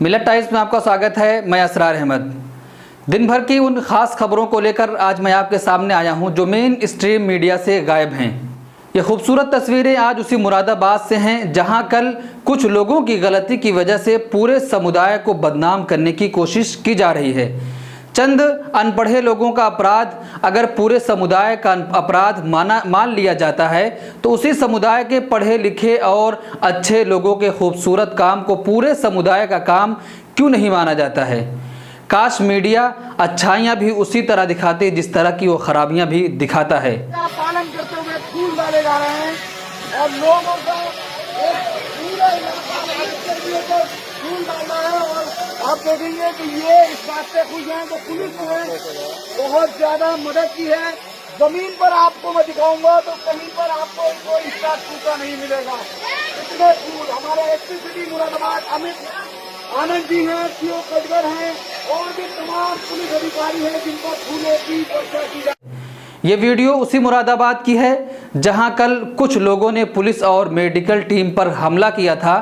मिलत टाइम्स में आपका स्वागत है। मैं असरार अहमद। दिन भर की उन खास खबरों को लेकर आज मैं आपके सामने आया हूं जो मेन स्ट्रीम मीडिया से गायब हैं। ये खूबसूरत तस्वीरें आज उसी मुरादाबाद से हैं जहां कल कुछ लोगों की गलती की वजह से पूरे समुदाय को बदनाम करने की कोशिश की जा रही है। चंद अनपढ़े लोगों का अपराध अगर पूरे समुदाय का अपराध मान लिया जाता है तो उसी समुदाय के पढ़े लिखे और अच्छे लोगों के खूबसूरत काम को पूरे समुदाय का काम क्यों नहीं माना जाता है। काश मीडिया अच्छाइयाँ भी उसी तरह दिखाते जिस तरह की वो खराबियाँ भी दिखाता है। पालन करते हुए फूल डाले जा रहे हैं और लोगों का एक पूरा इलाका फूल डालना है। और आप देखेंगे कि ये इस बात से खुश हैं तो पुलिस ने बहुत ज्यादा मदद की है। जमीन पर आपको मैं दिखाऊंगा तो कहीं पर आपको कोई इसका टूटा नहीं मिलेगा। इतने फूल हमारे एसपी सिटी मुरादाबाद अमित आनंद जी हैं, सीओ कटगर हैं और भी तमाम पुलिस अधिकारी हैं जिनको फूलों की वर्षा की जाए। ये वीडियो उसी मुरादाबाद की है जहां कल कुछ लोगों ने पुलिस और मेडिकल टीम पर हमला किया था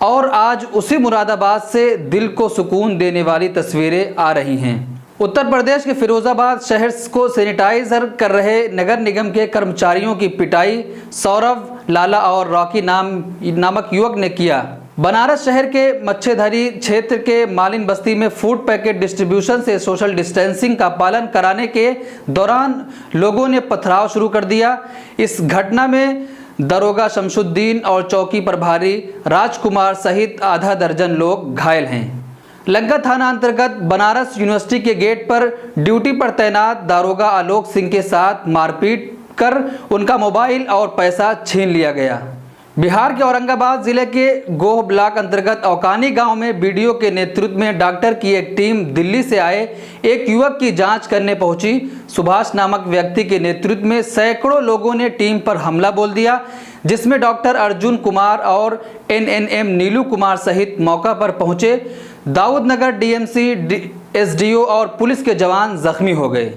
और आज उसी मुरादाबाद से दिल को सुकून देने वाली तस्वीरें आ रही हैं। उत्तर प्रदेश के फिरोजाबाद शहर को सैनिटाइजर कर रहे नगर निगम के कर्मचारियों की पिटाई सौरभ, लाला और रॉकी नामक युवक ने किया। बनारस शहर के मच्छेधरी क्षेत्र के मालिन बस्ती में फूड पैकेट डिस्ट्रीब्यूशन से सोशल डिस्टेंसिंग का पालन कराने के दौरान लोगों ने पथराव शुरू कर दिया। इस घटना में दरोगा शमशुद्दीन और चौकी प्रभारी राजकुमार सहित आधा दर्जन लोग घायल हैं। लंका थाना अंतर्गत बनारस यूनिवर्सिटी के गेट पर ड्यूटी पर तैनात दारोगा आलोक सिंह के साथ मारपीट कर उनका मोबाइल और पैसा छीन लिया गया। बिहार के औरंगाबाद जिले के गोह ब्लॉक अंतर्गत औकानी गांव में बीडीओ के नेतृत्व में डॉक्टर की एक टीम दिल्ली से आए एक युवक की जांच करने पहुंची। सुभाष नामक व्यक्ति के नेतृत्व में सैकड़ों लोगों ने टीम पर हमला बोल दिया, जिसमें डॉक्टर अर्जुन कुमार और एनएनएम नीलू कुमार सहित मौका पर पहुंचे दाऊदनगर डीएमसी एसडीओ और पुलिस के जवान जख्मी हो गए।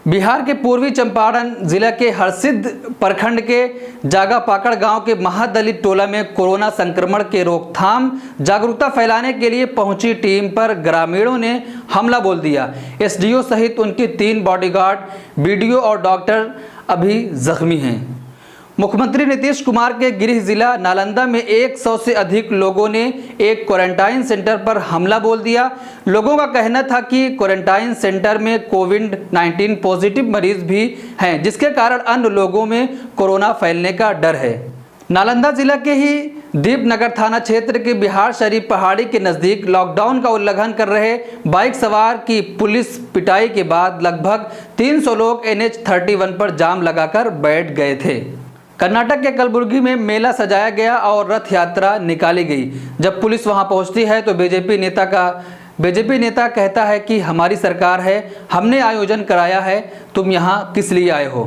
बिहार के पूर्वी चंपारण जिला के हरसिद्ध प्रखंड के जागापाकड़ गांव के महादलित टोला में कोरोना संक्रमण के रोकथाम जागरूकता फैलाने के लिए पहुंची टीम पर ग्रामीणों ने हमला बोल दिया। एसडीओ सहित उनके 3 बॉडीगार्ड, बीडीओ और डॉक्टर अभी जख्मी हैं। मुख्यमंत्री नीतीश कुमार के गृह जिला नालंदा में 100 से अधिक लोगों ने एक क्वारंटाइन सेंटर पर हमला बोल दिया। लोगों का कहना था कि क्वारंटाइन सेंटर में कोविड-19 पॉजिटिव मरीज भी हैं, जिसके कारण अन्य लोगों में कोरोना फैलने का डर है। नालंदा जिला के ही दीपनगर थाना क्षेत्र के बिहार शरीफ पहाड़ी के नज़दीक लॉकडाउन का उल्लंघन कर रहे बाइक सवार की पुलिस पिटाई के बाद लगभग 300 लोग NH-31 पर जाम लगाकर बैठ गए थे। कर्नाटक के कलबुर्गी में मेला सजाया गया और रथ यात्रा निकाली गई। जब पुलिस वहां पहुंचती है तो बीजेपी नेता कहता है कि हमारी सरकार है, हमने आयोजन कराया है, तुम यहां किस लिए आए हो।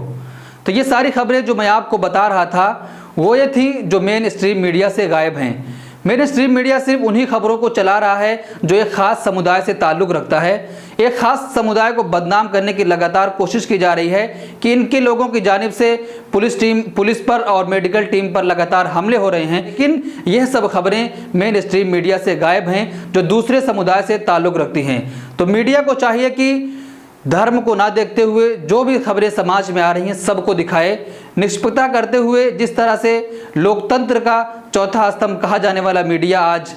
तो ये सारी खबरें जो मैं आपको बता रहा था वो ये थी जो मेन स्ट्रीम मीडिया से गायब हैं। मेन स्ट्रीम मीडिया सिर्फ उन्हीं खबरों को चला रहा है जो एक खास समुदाय से ताल्लुक़ रखता है। एक खास समुदाय को बदनाम करने की लगातार कोशिश की जा रही है कि इनके लोगों की जानिब से पुलिस पर और मेडिकल टीम पर लगातार हमले हो रहे हैं, लेकिन यह सब खबरें मेन स्ट्रीम मीडिया से गायब हैं जो दूसरे समुदाय से ताल्लुक़ रखती हैं। तो मीडिया को चाहिए कि धर्म को ना देखते हुए जो भी खबरें समाज में आ रही हैं सबको दिखाए, निष्पक्षता करते हुए। जिस तरह से लोकतंत्र का चौथा स्तंभ कहा जाने वाला मीडिया आज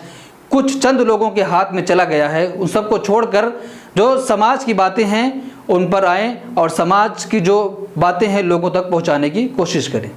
कुछ चंद लोगों के हाथ में चला गया है, उन सबको छोड़कर जो समाज की बातें हैं उन पर आएँ और समाज की जो बातें हैं लोगों तक पहुंचाने की कोशिश करें।